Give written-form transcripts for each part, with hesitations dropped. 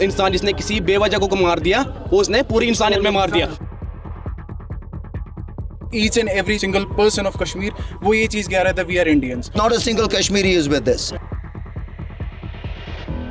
इंसान जिसने किसी बेवजह को मार दिया, उसने पूरी इंसानियत में मार दिया। Each and every single person of Kashmir वो ये चीज़ कह रहा था, we are Indians. Not a single Kashmiri is with this.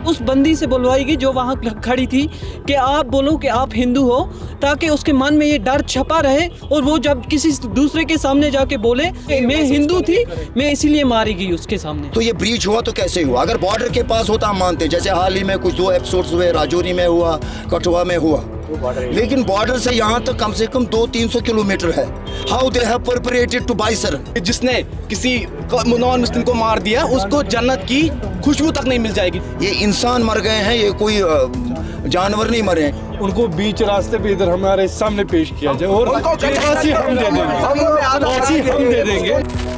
उस बंदी से बुलवाएगी जो वहाँ खड़ी थी कि आप बोलो कि आप हिंदू हो, ताकि उसके मन में ये डर छपा रहे और वो जब किसी दूसरे के सामने जाके बोले मैं हिंदू थी, मैं इसीलिए मारी गई उसके सामने। तो ये ब्रीच हुआ तो कैसे हुआ? अगर बॉर्डर के पास होता हम मानते, जैसे हाल ही में कुछ 2 एपिसोड्स हुए, राजौरी में हुआ, कठुआ में हुआ, लेकिन बॉर्डर से यहाँ तक कम से कम 200-300 किलोमीटर है। How they have perpetrated to Baisaran. जिसने किसी नॉन मुस्लिम को मार दिया, उसको जन्नत की खुशबू तक नहीं मिल जाएगी। ये इंसान मर गए हैं, ये कोई जानवर नहीं मरे। उनको बीच रास्ते पे इधर हमारे सामने पेश किया जाए और फांसी हम दे देंगे, फांसी हम दे देंगे।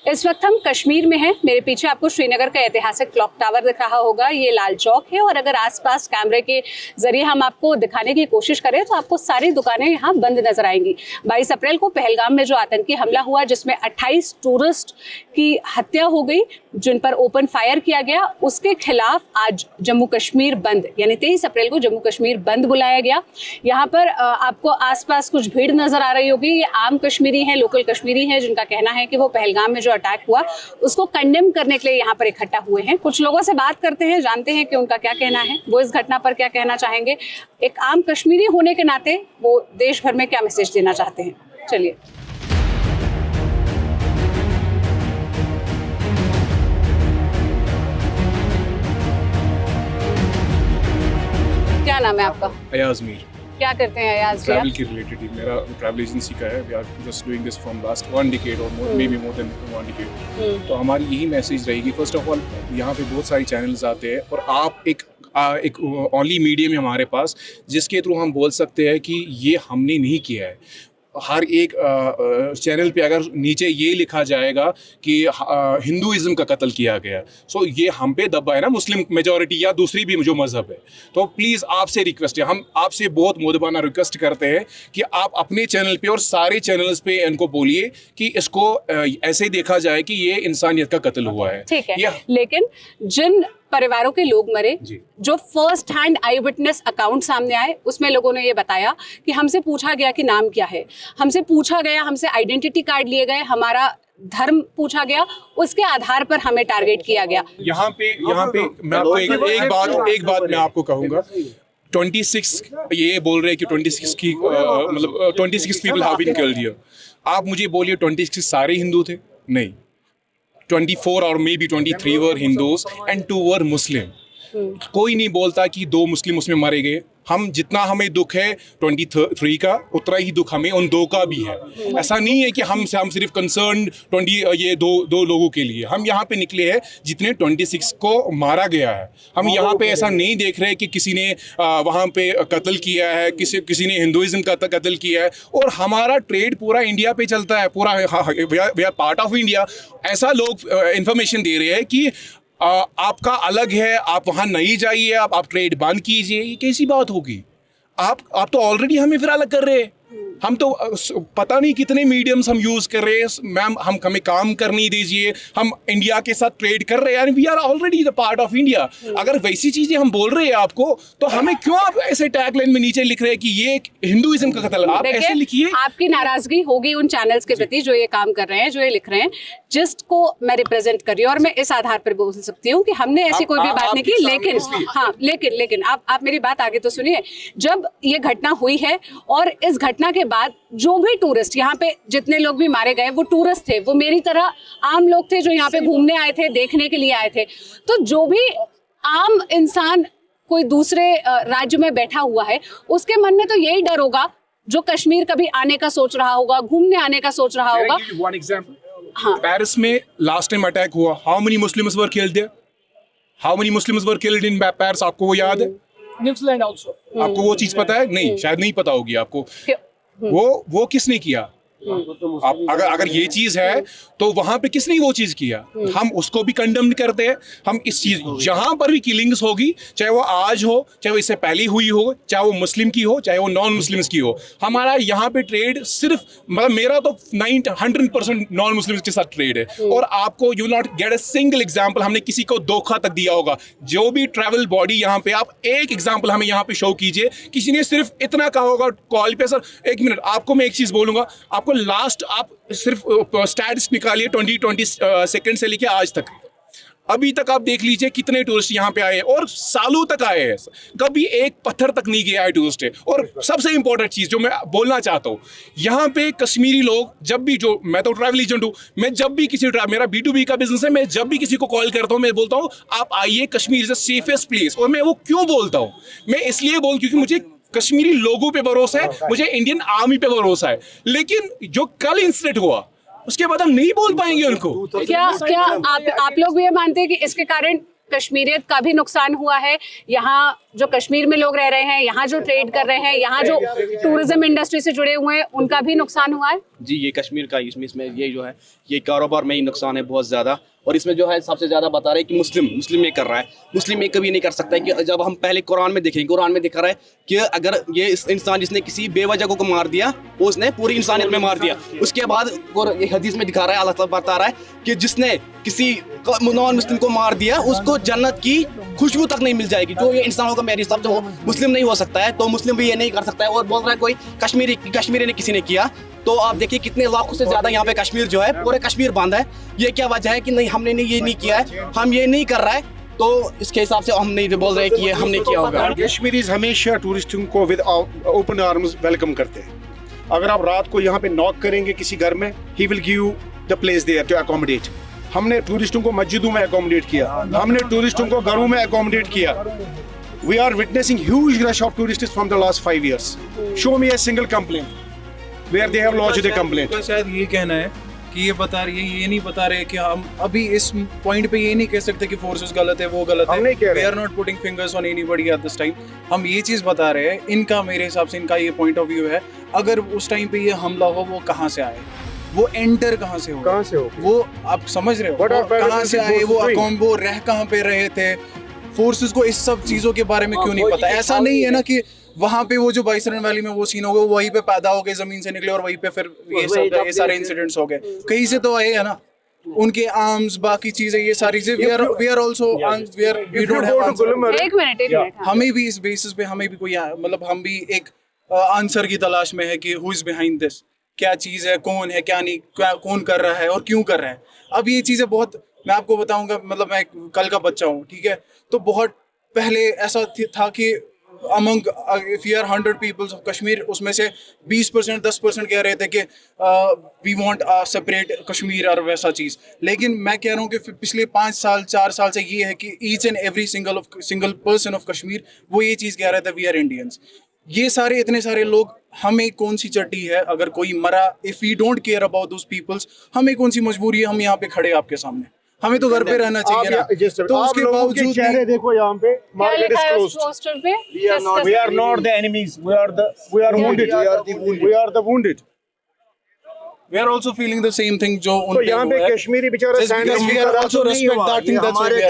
इस वक्त हम कश्मीर में हैं। मेरे पीछे आपको श्रीनगर का ऐतिहासिक क्लॉक टावर दिख रहा होगा, ये लाल चौक है। और अगर आसपास कैमरे के जरिए हम आपको दिखाने की कोशिश करें तो आपको सारी दुकानें यहाँ बंद नजर आएंगी। 22 अप्रैल को पहलगाम में जो आतंकी हमला हुआ, जिसमें 28 टूरिस्ट की हत्या हो गई, जिन पर ओपन फायर किया गया, उसके खिलाफ आज जम्मू कश्मीर बंद, यानी 23 अप्रैल को जम्मू कश्मीर बंद बुलाया गया। यहाँ पर आपको आसपास कुछ भीड़ नजर आ रही होगी। ये आम कश्मीरी हैं, लोकल कश्मीरी हैं, जिनका कहना है कि वो पहलगाम में जो अटैक हुआ उसको कंडेम करने के लिए यहाँ पर इकट्ठा हुए हैं। कुछ लोगों से बात करते हैं, जानते हैं कि उनका क्या कहना है, वो इस घटना पर क्या कहना चाहेंगे। एक आम कश्मीरी होने के नाते वो देश भर में क्या मैसेज देना चाहते हैं, चलिए। क्या नाम है आपका? अयाज मीर। क्या करते हैं अयाज जी? ट्रैवल के रिलेटेड ही मेरा ट्रैवल एजेंसी का है। We are just doing this from last 1 decade और may be more than 1 decade. तो हमारी यही मैसेज रहेगी, फर्स्ट ऑफ ऑल यहाँ पे बहुत सारी चैनल्स आते हैं और आप एक ओनली मीडियम है हमारे पास जिसके थ्रू हम बोल सकते हैं कि ये हमने नहीं किया है। हर एक चैनल पे अगर नीचे ये लिखा जाएगा कि हिंदुइज्म का कत्ल किया गया, सो ये हम पे दबा है ना, मुस्लिम मेजॉरिटी या दूसरी भी जो मज़हब है। तो प्लीज़ आपसे रिक्वेस्ट है, हम आपसे बहुत मोदबाना रिक्वेस्ट करते हैं कि आप अपने चैनल पे और सारे चैनल्स पे इनको बोलिए कि इसको ऐसे देखा जाए कि ये इंसानियत का कत्ल हुआ है। ठीक है, लेकिन जिन परिवारों के लोग मरे, जो फर्स्ट हैंड आई विटनेस अकाउंट सामने आए, उसमें लोगों ने ये बताया कि हमसे पूछा गया कि नाम क्या है, हमसे पूछा गया, हमसे आइडेंटिटी कार्ड लिए गए, हमारा धर्म पूछा गया, उसके आधार पर हमें टारगेट किया गया। यहाँ पे मैं आपको एक बात मैं आपको कहूँगा। 26 ये बोल रहे हैं कि 26 की मतलब 26 people have been killed here. आप मुझे बोलिए 26 सारे हिंदू थे? नहीं, 24 और may B 23 were Hindus and 2 वर मुस्लिम। कोई नहीं बोलता कि 2 मुस्लिम उसमें मारे गए। हम जितना हमें दुख है 23 का, उतना ही दुख हमें उन 2 का भी है। ऐसा नहीं है कि हम सिर्फ कंसर्न 20 ये दो लोगों के लिए हम यहाँ पे निकले हैं जितने 26 को मारा गया है। हम यहाँ पे ऐसा नहीं देख रहे कि किसी ने वहाँ पे कत्ल किया है, किसी ने हिंदुइज्म का कत्ल किया है। और हमारा ट्रेड पूरा इंडिया पे चलता है, पूरा we are part of India. ऐसा लोग इंफॉर्मेशन दे रहे हैं कि आपका अलग है, आप वहाँ नहीं जाइए, आप ट्रेड बंद कीजिए। ये कैसी बात होगी? आप तो ऑलरेडी हमें फिर अलग कर रहे हैं। हम तो पता नहीं कितने मीडियम्स हम यूज़ कर रहे हैं। मैम हमें काम करने दीजिए, हम इंडिया के साथ ट्रेड कर रहे हैं, we are already the part of India. अगर वैसी चीज़ें हम बोल रहे हैं आपको, तो हमें क्यों आप ऐसे टैग लाइन में नीचे लिख रहे हैं कि ये हिंदुइज्म का कत्ल? आप ऐसे लिखिए। आपकी नाराजगी होगी उन चैनल्स के प्रति जो ये काम कर रहे हैं, जो ये लिख रहे हैं, जिस्ट को मैं रिप्रेजेंट कर रही हूँ और मैं इस आधार पर बोल सकती हूँ कि हमने ऐसी कोई भी बात नहीं की। लेकिन आप मेरी बात आगे तो सुनिए। जब ये घटना हुई है और इस घटना के बाद जो भी टूरिस्ट यहाँ पे, जितने लोग भी मारे गए, वो टूरिस्ट थे, वो मेरी तरह आम लोग थे जो यहाँ पे घूमने आए थे, देखने के लिए आए थे। तो जो भी आम इंसान कोई दूसरे राज्य में बैठा हुआ है, उसके मन में तो यही डर होगा, जो कश्मीर कभी आने का सोच रहा होगा, घूमने आने का सोच रहा होगा। वन एग्जांपल, पेरिस में लास्ट टाइम अटैक हुआ, how many Muslims were killed there? How many Muslims were killed in Paris? आपको वो याद है? New Zealand also. आपको वो चीज पता है? नहीं, शायद नहीं पता होगी आपको। वो किसने किया? आप अगर ये चीज है तो वहां पे किसने वो चीज किया, हम उसको भी कंडम करते हैं। हम इस चीज जहां पर भी किलिंग्स होगी, चाहे वो आज हो, चाहे वो इससे पहले हुई हो, चाहे वो मुस्लिम की हो, चाहे वो नॉन मुस्लिम्स की हो, हमारा यहाँ पे ट्रेड सिर्फ मतलब मेरा तो 100% नॉन मुस्लिम्स के साथ ट्रेड है। और आपको you not get a single example हमने किसी को धोखा तक दिया होगा। जो भी ट्रैवल बॉडी यहाँ पे, आप एक एग्जांपल हमें यहाँ पे शो कीजिए, किसी ने सिर्फ इतना कहा होगा कॉल पे, सर एक मिनट आपको मैं एक चीज बोलूंगा, आपको लास्ट आप सिर्फ स्टैट्स निकालिए 2020 सेकंड से लेके आज तक, अभी तक आप देख लीजिए कितने टूरिस्ट यहाँ पे आए हैं और सालों तक आए हैं, कभी एक पत्थर तक नहीं गया है टूरिस्ट है। और सबसे इंपॉर्टेंट चीज जो मैं बोलना चाहता हूँ, यहाँ पे कश्मीरी लोग जब भी, जो मैं तो ट्रैवल एजेंट हूँ, मैं जब भी किसी मेरा B2B का बिजनेस है, मैं जब भी किसी को कॉल करता हूँ मैं बोलता हूँ आप आइए, Kashmir is the safest place. और मैं वो क्यों बोलता हूँ, मैं इसलिए क्योंकि मुझे कश्मीरी लोगों पे भरोसा है, मुझे इंडियन आर्मी पे भरोसा है। लेकिन जो कल इंसिडेंट हुआ उसके बाद हम नहीं बोल पाएंगे उनको। क्या आप लोग भी ये मानते हैं कि इसके कारण कश्मीरियत का भी नुकसान हुआ है? यहाँ जो कश्मीर में लोग रह रहे हैं, यहाँ जो ट्रेड कर रहे हैं, यहाँ जो टूरिज्म इंडस्ट्री से जुड़े हुए हैं, उनका भी नुकसान हुआ है? जी, ये कश्मीर का इसमें ये जो है ये कारोबार में ही नुकसान है बहुत ज़्यादा। और इसमें जो है सबसे ज़्यादा बता रहे हैं कि मुस्लिम ये कर रहा है। मुस्लिम ये कभी नहीं कर सकता है कि जब हम पहले कुरान में देखेंगे, कुरान में दिखा रहा है कि अगर ये इंसान जिसने किसी बेवजह को मार दिया, उसने पूरी इंसानियत में मार दिया। उसके बाद और ये हदीस में दिखा रहा है, अल्लाह ताला बता रहा है कि जिसने किसी नॉन मुस्लिम को मार दिया उसको जन्नत की खुशबू तक नहीं मिल जाएगी। जो ये इंसान होगा, मेरी हिसाब से वो मुस्लिम नहीं हो सकता है, तो मुस्लिम भी ये नहीं कर सकता है। और बोल रहा है कोई कश्मीरी ने किसी ने किया, तो आप देखिए कितने लाखों से ज्यादा यहाँ पे कश्मीर जो है, पूरे कश्मीर बांधा है। ये क्या वजह है कि नहीं हमने ये नहीं किया है, हम ये नहीं कर रहा है, तो इसके हिसाब से हम नहीं बोल रहे कि ये हमने किया होगा। कश्मीरीज हमेशा टूरिस्टों को विद ओपन आर्म्स वेलकम करते हैं। अगर आप रात को यहाँ पे नॉक करेंगे किसी घर में, he will give you the place there to accommodate. हमने टूरिस्टों को मस्जिदों में अकोमोडेट किया, हमने टूरिस्टों को घरों में अकोमोडेट किया। We are witnessing huge rush of tourists from the last 5 years. Show me a single complaint where they have lodged a complaint. शायद ये कहना है कि ये बता रही है, ये नहीं बता रहे कि हम अभी इस पॉइंट पे ये नहीं कह सकते कि फोर्सेस गलत है, वो गलत है। We are not putting fingers on anybody at this time. हम ये चीज बता रहे हैं, इनका मेरे हिसाब से इनका ये पॉइंट ऑफ व्यू है। अगर उस टाइम पे ये हमला हो, वो कहाँ से आए, वो एंटर कहाँ से हो, वो आप समझ रहे हो, कहाँ से आए, वो रह कहाँ पे रहे थे, फोर्सेस को इस सब चीजों के बारे में क्यों नहीं पता। ऐसा नहीं है ना कि वहां पे वो जो बाइसरन वैली में वो सीन हो गया, वहीं पे पैदा हो गए, जमीन से निकले और वहीं पे फिर ये सारे इंसिडेंट्स हो गए। कहीं से तो आए है ना, उनके आर्म्स, बाकी चीजें, ये सारी चीजें we are also we don't have एक मिनट हमें भी इस बेसिस पे हमें भी कोई मतलब हम भी एक आंसर की तलाश में है कि हु इज बिहाइंड दिस, क्या चीज है, कौन है, क्या नहीं, कौन कर रहा है और क्यों कर रहा है। अब ये चीजें बहुत, मैं आपको बताऊंगा, मतलब मैं कल का बच्चा हूँ, ठीक है, तो बहुत पहले ऐसा था कि among if you are 100 peoples of Kashmir, उसमें से 20% 10% कह रहे थे कि we want a separate Kashmir और वैसा चीज़। लेकिन मैं कह रहा हूँ कि पिछले 5 साल 4 साल से ये है कि each and every single person of Kashmir वो ये चीज़ कह रहा था, वी आर इंडियंस। ये सारे इतने सारे लोग, हमें कौन सी चट्टी है, अगर कोई मरा, if we don't care about those peoples, हमें कौन सी मजबूरी है हम यहाँ पे खड़े आपके सामने, हमें तो घर पे रहना चाहिए ना। तो उसके बावजूद चेहरे देखो यहाँ पे, market is closed, we are not the enemies, we are wounded, we are the wounded. We are also feeling the same thing जो तो यहाँ पे कश्मीरी बेचारा we are also respect that thing, that's why we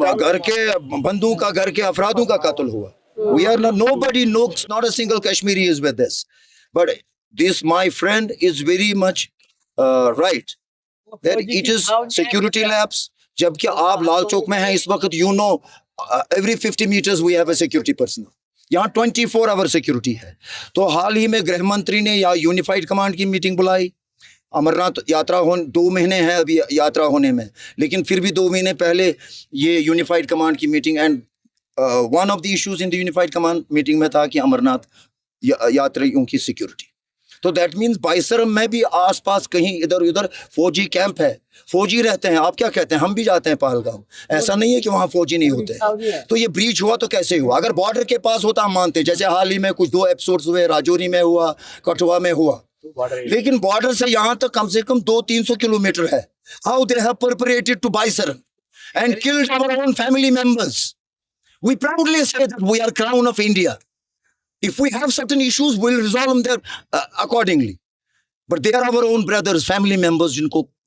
are घर के बंदूक का, घर के अफरादों का कत्ल हुआ। We are nobody knows, not a single Kashmiri is with this, but this my friend is very much right that it is security lapse। जबकि आप लाल चौक में हैं इस वक्त, you know every 50 meters we have a security person। यहाँ 24 our security है। तो हाल ही में गृह मंत्री ने या यूनिफाइड कमांड की मीटिंग बुलाई। अमरनाथ यात्रा 2 महीने हैं अभी यात्रा होने में, लेकिन फिर भी 2 महीने पहले ये यूनिफाइड कमांड की meeting, and one of the issues in the unified command meeting में था कि अमरनाथ यात्रियों की सिक्योरिटी। तो दैट मीन्स बाइसरम में भी आसपास कहीं इधर उधर फौजी कैंप है, फौजी रहते हैं। आप क्या कहते हैं, हम भी जाते हैं पहलगाम, ऐसा नहीं है कि वहाँ फौजी नहीं होते। तो ये ब्रीच हुआ तो कैसे हुआ? अगर बॉर्डर के पास होता हम मानते, जैसे हाल ही में कुछ 2 एपिसोड्स हुए, राजौरी में हुआ, कठुआ में हुआ, लेकिन बॉर्डर से यहाँ तक कम से कम 200-300 किलोमीटर है। How they have perpetrated to Baisaran and killed our own family members. We proudly say that we are crown of India. If we have certain issues, we'll resolve them there accordingly. But they are our own brothers, family members,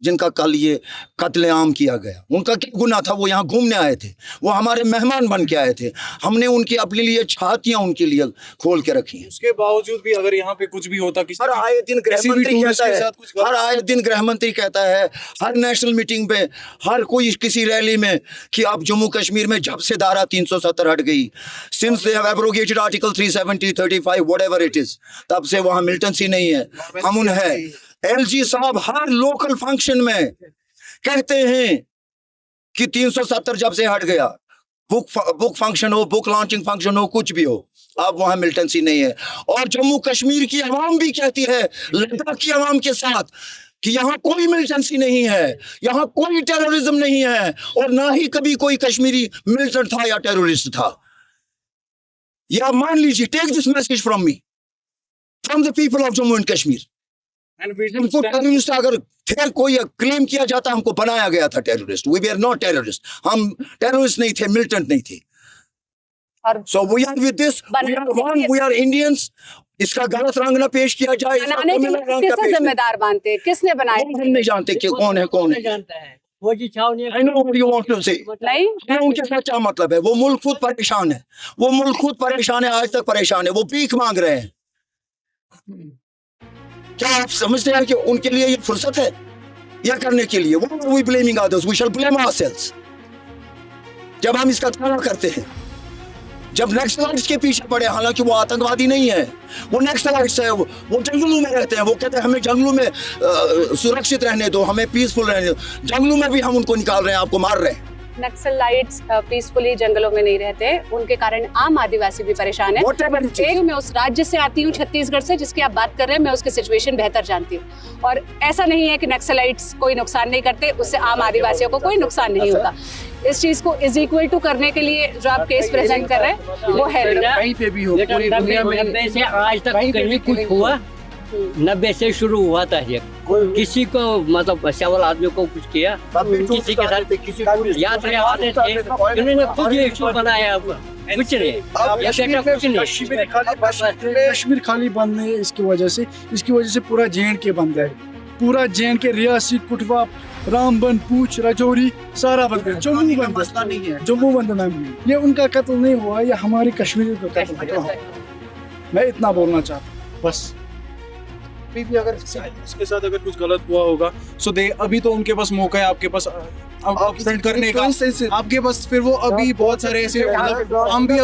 जिनका कल ये कत्लेआम किया गया। उनका क्या गुनाह था? वो यहाँ घूमने आए थे, वो हमारे मेहमान बन के आए थे। हमने उनकी अपने लिए छातियां उनके लिए खोल के रखी हैं। उसके बावजूद भी अगर यहाँ पे कुछ भी होता, हर आए दिन गृहमंत्री कहता है, हर आए दिन गृहमंत्री कहता है, हर नेशनल मीटिंग पे, हर कोई किसी रैली में, कि अब जम्मू कश्मीर में जब से धारा 370 हट गई, since they have abrogated article 370, 35 whatever it is, तब से वहां मिलिटेंसी नहीं है, अमन है। एलजी साहब हर लोकल फंक्शन में कहते हैं कि 370 जब से हट गया, बुक फंक्शन हो, बुक लॉन्चिंग फंक्शन हो, कुछ भी हो, अब वहां मिलिटेंसी नहीं है। और जम्मू कश्मीर की आवाम भी कहती है लद्दाख की आवाम के साथ कि यहाँ कोई मिलिटेंसी नहीं है, यहाँ कोई टेररिज्म नहीं है, और ना ही कभी कोई कश्मीरी मिलिटेंट था या टेररिस्ट था। या मान लीजिए, take this message from me, from the people of Jammu and Kashmir. हमको टेररिस्ट अगर फिर कोई क्लेम किया जाता, हमको बनाया गया था terrorist. We are not terrorist, हम टेररिस्ट नहीं थे, मिलिटेंट नहीं थे। So we are with this, we are one, we are Indians। इसका गलत रंग ना पेश किया जाए, बनाने के लिए किसे जिम्मेदार मानते हैं? किसने बनाया? हम नहीं जानते कि कौन है कौन है। वो जी छावनी I know what you want to say। नहीं, उनके साथ क्या मतलब है? वो मुल्क खुद परेशान है, वो मुल्क खुद परेशान है, आज तक परेशान है, वो भीख मांग रहे हैं। क्या आप समझते हैं कि उनके लिए ये फुर्सत है यह करने के लिए? Why are we blaming others? We shall blame ourselves। जब हम इसका दावा करते हैं, जब नक्सलाइट्स के पीछे पड़े, हालांकि वो आतंकवादी नहीं है, वो नक्सलाइट्स है, वो जंगलों में रहते हैं, वो कहते हैं हमें जंगलों में सुरक्षित रहने दो, हमें पीसफुल रहने दो, जंगलों में भी हम उनको निकाल रहे हैं, आपको मार रहे हैं। नक्सलाइट्स पीसफुली जंगलों में नहीं रहते, उनके कारण आम आदिवासी भी परेशान है। मैं उस राज्य से आती हूँ, छत्तीसगढ़ से, जिसकी आप बात कर रहे हैं, मैं उसकी सिचुएशन बेहतर जानती हूँ। और ऐसा नहीं है कि नक्सलाइट्स कोई नुकसान नहीं करते, उससे आम आदिवासियों को कोई नुकसान नहीं होता। इस चीज को इज इक्वल टू करने के लिए जो आप केस प्रेजेंट कर रहे हैं वो है। कहीं पे भी हो, पूरी दुनिया में 90 से आज तक कहीं कुछ हुआ? 90 से शुरू हुआ था ये, किसी को मतलब सवाल आदमी को कुछ किया, किसी के साथ यात्रा वाले थे, उन्होंने खुद ये इशू बनाया। कुछ नहीं, कुछ नहीं। कश्मीर खाली बंद नहीं है इसकी वजह से पूरा JNK बंद है, पूरा JNK, रियासी, कुटवा, रामबन, पूंछ, राजौरी सारा बंद है। जम्मू बंद नहीं है, जम्मू बंद नहीं है। ये उनका कत्ल नहीं हुआ, ये हमारी कश्मीरी का कत्ल हुआ। मैं इतना बोलना चाहता हूँ बस। भी अगर उसके साथ अगर कुछ गलत हुआ होगा, सो दे अभी तो उनके पास मौका है आपके पास करने का, आपके पास फिर वो अभी बहुत सारे ऐसे, हम भी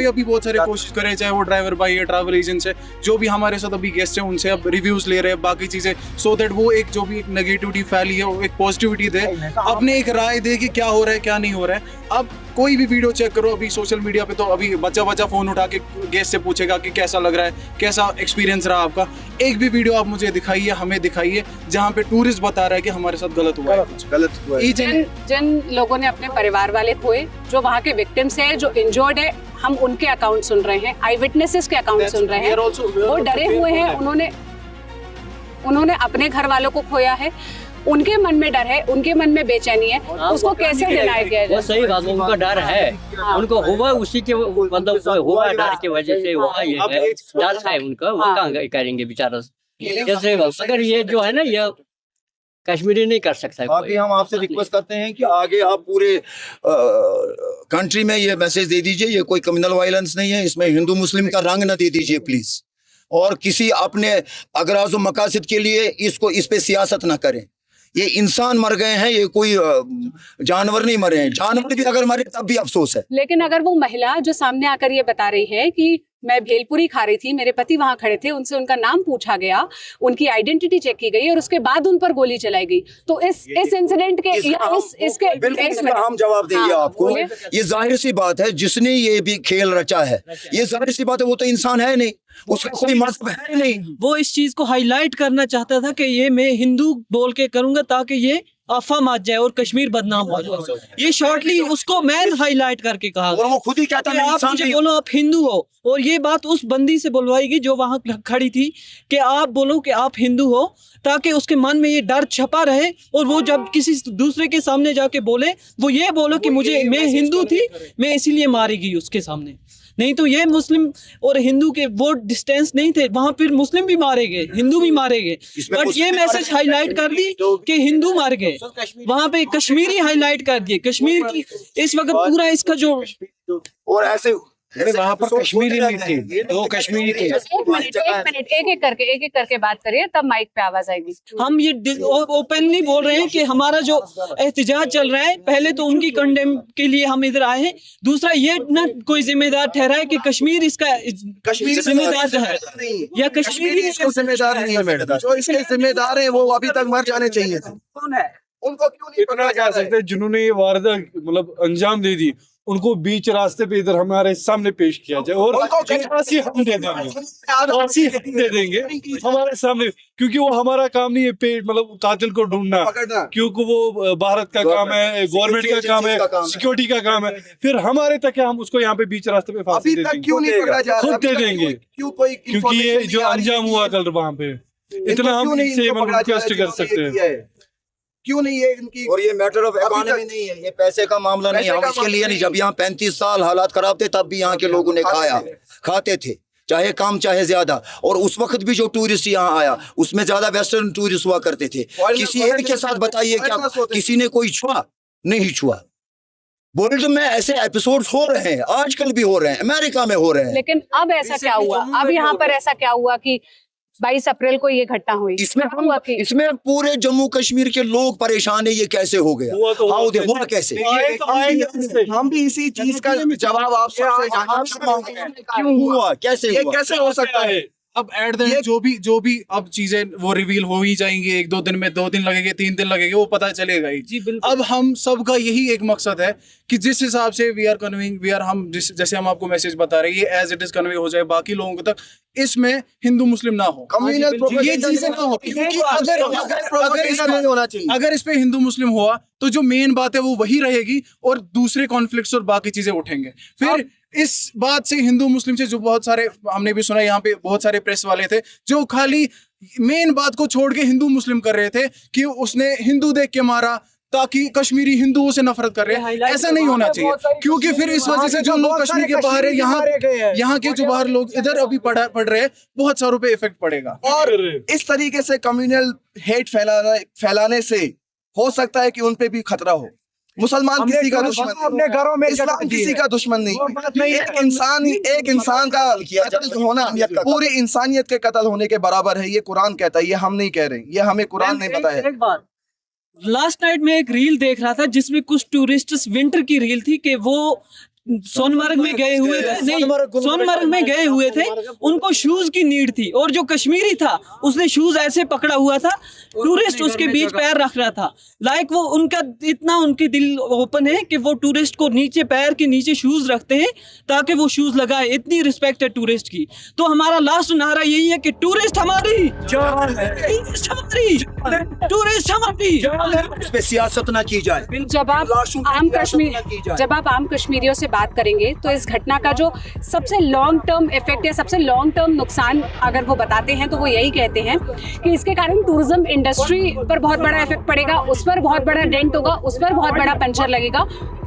अभी बहुत सारे कोशिश कर रहे हैं, चाहे वो ड्राइवर भाई है, ट्रैवल एजेंट्स है, जो भी हमारे साथ अभी गेस्ट हैं, उनसे अब रिव्यूज ले रहे हैं, बाकी चीजें, सो दैट वो एक जो भी एक नेगेटिविटी फैली है वो एक पॉजिटिविटी दे, अपने एक राय दे कि क्या हो रहा है क्या नहीं हो रहा है। अब कोई भी वीडियो चेक करो अभी सोशल मीडिया पे, तो अभी बच्चा फोन उठा के गेस्ट से पूछेगा कि कैसा लग रहा है, कैसा एक्सपीरियंस रहा आपका। एक भी वीडियो आप मुझे दिखाइए, हमें दिखाइए, जहाँ पे टूरिस्ट बता रहा है कि हमारे साथ गलत हुआ है। जिन लोगों ने अपने परिवार वाले खोए, जो वहाँ के विक्टिम्स हैं, जो इंजर्ड है, हम उनके अकाउंट सुन रहे हैं, आई विटनेसेस के अकाउंट सुन रहे हैं। वो डरे हुए हैं, उन्होंने अपने घर वालों को खोया है, उनके मन में डर है, उनके मन में बेचैनी है, उसको कैसे डिनाई किया जाए? वो सही बात, उनका डर है, उनको हुआ उसी के मतलब हुआ डर की वजह से हुआ, ये है डर है उनका, वो कहाँ करेंगे बेचारा। जैसे अगर ये जो है ना, ये कश्मीरी नहीं कर सकता। अभी हम आपसे रिक्वेस्ट करते हैं कि आगे आप पूरे कंट्री में ये मैसेज दे दीजिए, ये कोई कम्युनल वायलेंस नहीं है, इसमें हिंदू मुस्लिम का रंग ना दे दीजिए प्लीज, और किसी अपने अगराज़ व मकासद के लिए इस पे सियासत ना करें। ये इंसान मर गए हैं, ये कोई जानवर नहीं मरे हैं, जानवर भी अगर मरे तब भी अफसोस है। लेकिन अगर वो महिला जो सामने आकर ये बता रही है कि मैं भेलपुरी खा रही थी, मेरे पति वहां खड़े थे, उनसे उनका नाम पूछा गया, उनकी आइडेंटिटी चेक की गई और उसके बाद उन पर गोली चलाई गई, तो इस इंसिडेंट के इसके हम जवाब देंगे आपको। ये जाहिर सी बात है, जिसने ये भी खेल रचा है, ये जाहिर सी बात है, वो तो इंसान है नहीं, उसका कोई मजहब है नहीं। वो इस चीज को हाईलाइट करना चाहता था कि ये मैं हिंदू बोल के करूंगा ताकि ये आफा मच जाए और कश्मीर बदनाम हो जाए। ये शॉर्टली उसको मैन हाईलाइट करके कहा, और वो खुद ही कहता है आप मुझे बोलो आप हिंदू हो, और ये बात उस बंदी से बुलवाएगी जो वहां खड़ी थी कि आप बोलो कि आप हिंदू हो, ताकि उसके मन में ये डर छपा रहे, और वो जब किसी दूसरे के सामने जाके बोले, वो ये बोलो कि मैं हिंदू थी, मैं इसीलिए मारी गई उसके सामने। नहीं तो ये मुस्लिम और हिंदू के वो डिस्टेंस नहीं थे, वहां फिर मुस्लिम भी मारे गए, हिंदू भी मारे गए, बट ये मैसेज हाईलाइट कर दी कि हिंदू मार गए, वहां पे कश्मीरी हाईलाइट कर दिए, कश्मीर की इस वक्त पूरा इसका जो और ऐसे वहाँ पर कश्मीरी नहीं थे, दो कश्मीरी थे। एक मिनट एक एक करके बात करिए, तब माइक पे आवाज आएगी। हम ये ओपनली बोल रहे हैं कि हमारा जो एहतजाज चल रहा है, पहले तो उनकी कंडेम के लिए हम इधर आए हैं, दूसरा ये न कोई जिम्मेदार ठहराए कि कश्मीर इसका जिम्मेदार है या कश्मीरी इसको जिम्मेदार नहीं है मैडम, जो इसके जिम्मेदार है वो अभी तक मर जाने चाहिए थे। कौन है? उनको क्यों नहीं इतना कह सकते हैं जिन्होंने ये वारदात मतलब अंजाम दे दी, उनको बीच रास्ते पे इधर हमारे सामने पेश किया जाए और फांसी हम दे देंगे, फांसी हम दे देंगे हमारे सामने, क्योंकि वो हमारा काम नहीं है मतलब कातिल को ढूंढना, क्योंकि वो भारत का काम है, गवर्नमेंट का काम है, सिक्योरिटी का काम है, फिर हमारे तक है हम उसको यहाँ पे बीच रास्ते पे फांसी दे देंगे, क्यों नहीं पकड़ा जा रहा? खुद दे देंगे, क्योंकि ये जो अंजाम हुआ कल वहाँ पे, इतना हम इनसे रिक्वेस्ट कर सकते हैं। क्यों नहीं है इनकी? और ये मैटर ऑफ इकोनॉमी नहीं है, ये पैसे का मामला नहीं है, हम इसके लिए नहीं, जब यहाँ 35 साल हालात खराब थे तब भी यहाँ के लोगों ने खाते थे, चाहे कम चाहे ज्यादा, और उस वक्त भी जो टूरिस्ट यहाँ आया उसमें ज्यादा वेस्टर्न टूरिस्ट हुआ करते थे। किसी एक के साथ बताइए क्या किसी ने कोई छुआ? नहीं छुआ। वर्ल्ड में ऐसे एपिसोड्स हो रहे हैं, आजकल भी हो रहे हैं, अमेरिका में हो रहे हैं। लेकिन अब ऐसा क्या हुआ? अब यहाँ पर ऐसा क्या हुआ कि 22 अप्रैल को ये घटना हुई? इसमें पूरे जम्मू कश्मीर के लोग परेशान है, ये कैसे हो गया? हुआ कैसे? हम भी इसी चीज का जवाब आपसे क्यों हुआ, कैसे ये कैसे हो सकता है? अब एट द एंड जो भी अब चीजें वो रिवील हो ही जाएंगी, 1-2 दिन में, 2 दिन लगेंगे, 3 दिन लगेंगे, वो पता चलेगा ही। जी बिल्कुल। अब हम सबका यही एक मकसद है कि जिस हिसाब से वी आर कन्विंग, हम जैसे हम आपको मैसेज बता रहे हैं, ये एज इट इज कन्वे हो जाए बाकी लोगों तक, इसमें हिंदू मुस्लिम ना हो, कम्युनल ये चीजें ना हो, क्योंकि अगर अगर इस पे हिंदू मुस्लिम हुआ तो जो मेन बात है वो वही रहेगी और दूसरे कॉन्फ्लिक्ट्स और बाकी चीजें उठेंगे। फिर इस बात से हिंदू मुस्लिम से जो बहुत सारे हमने भी सुना, यहाँ पे बहुत सारे प्रेस वाले थे जो खाली मेन बात को छोड़ के हिंदू मुस्लिम कर रहे थे कि उसने हिंदू देख के मारा ताकि कश्मीरी हिंदुओं से नफरत कर रहे हैं। ऐसा नहीं होना चाहिए, क्योंकि फिर इस वजह से जो लोग कश्मीर के बाहर है, यहाँ के जो बाहर लोग इधर अभी पढ़ रहे हैं, बहुत सारों पे इफेक्ट पड़ेगा। और इस तरीके से कम्युनल हेट फैलाने से हो सकता है कि उन पे भी खतरा हो। मुसलमान किसी का दुश्मन, अपने घरों में इस्लाम किसी का दुश्मन नहीं। एक इंसान का कत्ल होना पूरी इंसानियत के कत्ल होने के बराबर है, ये कुरान कहता है, ये हम नहीं कह रहे, ये हमें कुरान नहीं बताया। एक बार लास्ट नाइट में एक रील देख रहा था जिसमें कुछ टूरिस्ट्स, विंटर की रील थी कि वो सोनमर्ग में गए हुए थे, नहीं सोनमर्ग में गए हुए थे, उनको शूज की नीड थी, और जो कश्मीरी था उसने शूज ऐसे पकड़ा हुआ था, टूरिस्ट उसके बीच पैर रख रहा था, लाइक वो उनका इतना उनके दिल ओपन है कि वो टूरिस्ट को नीचे पैर के नीचे शूज रखते हैं ताकि वो शूज लगाए, इतनी रिस्पेक्ट है टूरिस्ट की। तो हमारा लास्ट नारा यही है कि टूरिस्ट हमारी जान है, टूरिस्ट हमारी इस पे सियासत ना की जाए। जब आप आम कश्मीरियों से बात करेंगे तो इस घटना का जो सबसे लॉन्ग टर्म इफेक्ट या सबसे लॉन्ग टर्म नुकसान अगर वो बताते हैं तो वो यही कहते हैं कि इसके कारण टूरिज्म इंडस्ट्री पर बहुत बड़ा इफेक्ट पड़ेगा, उस पर बहुत बड़ा डेंट होगा, उस पर बहुत बड़ा पंचर लगेगा,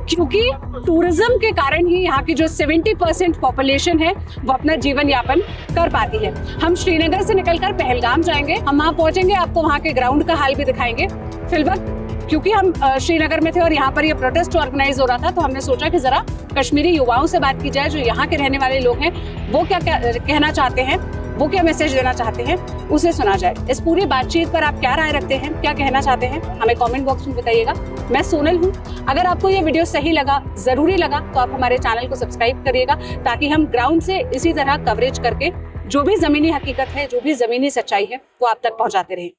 क्योंकि टूरिज्म के कारण ही यहाँ की जो 70% पॉपुलेशन है वो अपना जीवन यापन कर पाती है। हम श्रीनगर से निकलकर पहलगाम जाएंगे, हम वहाँ पहुँचेंगे, आपको वहाँ के ग्राउंड का हाल भी दिखाएंगे। फिलहाल क्योंकि हम श्रीनगर में थे और यहाँ पर ये प्रोटेस्ट ऑर्गेनाइज हो रहा था, तो हमने सोचा कि जरा कश्मीरी युवाओं से बात की जाए, जो यहाँ के रहने वाले लोग हैं, वो क्या कहना चाहते हैं, वो क्या मैसेज देना चाहते हैं, उसे सुना जाए। इस पूरी बातचीत पर आप क्या राय रखते हैं, क्या कहना चाहते हैं, हमें कमेंट बॉक्स में बताइएगा। मैं सोनल हूँ। अगर आपको ये वीडियो सही लगा, जरूरी लगा, तो आप हमारे चैनल को सब्सक्राइब करिएगा, ताकि हम ग्राउंड से इसी तरह कवरेज करके जो भी जमीनी हकीकत है, जो भी जमीनी सच्चाई है, वो आप तक पहुँचाते रहें।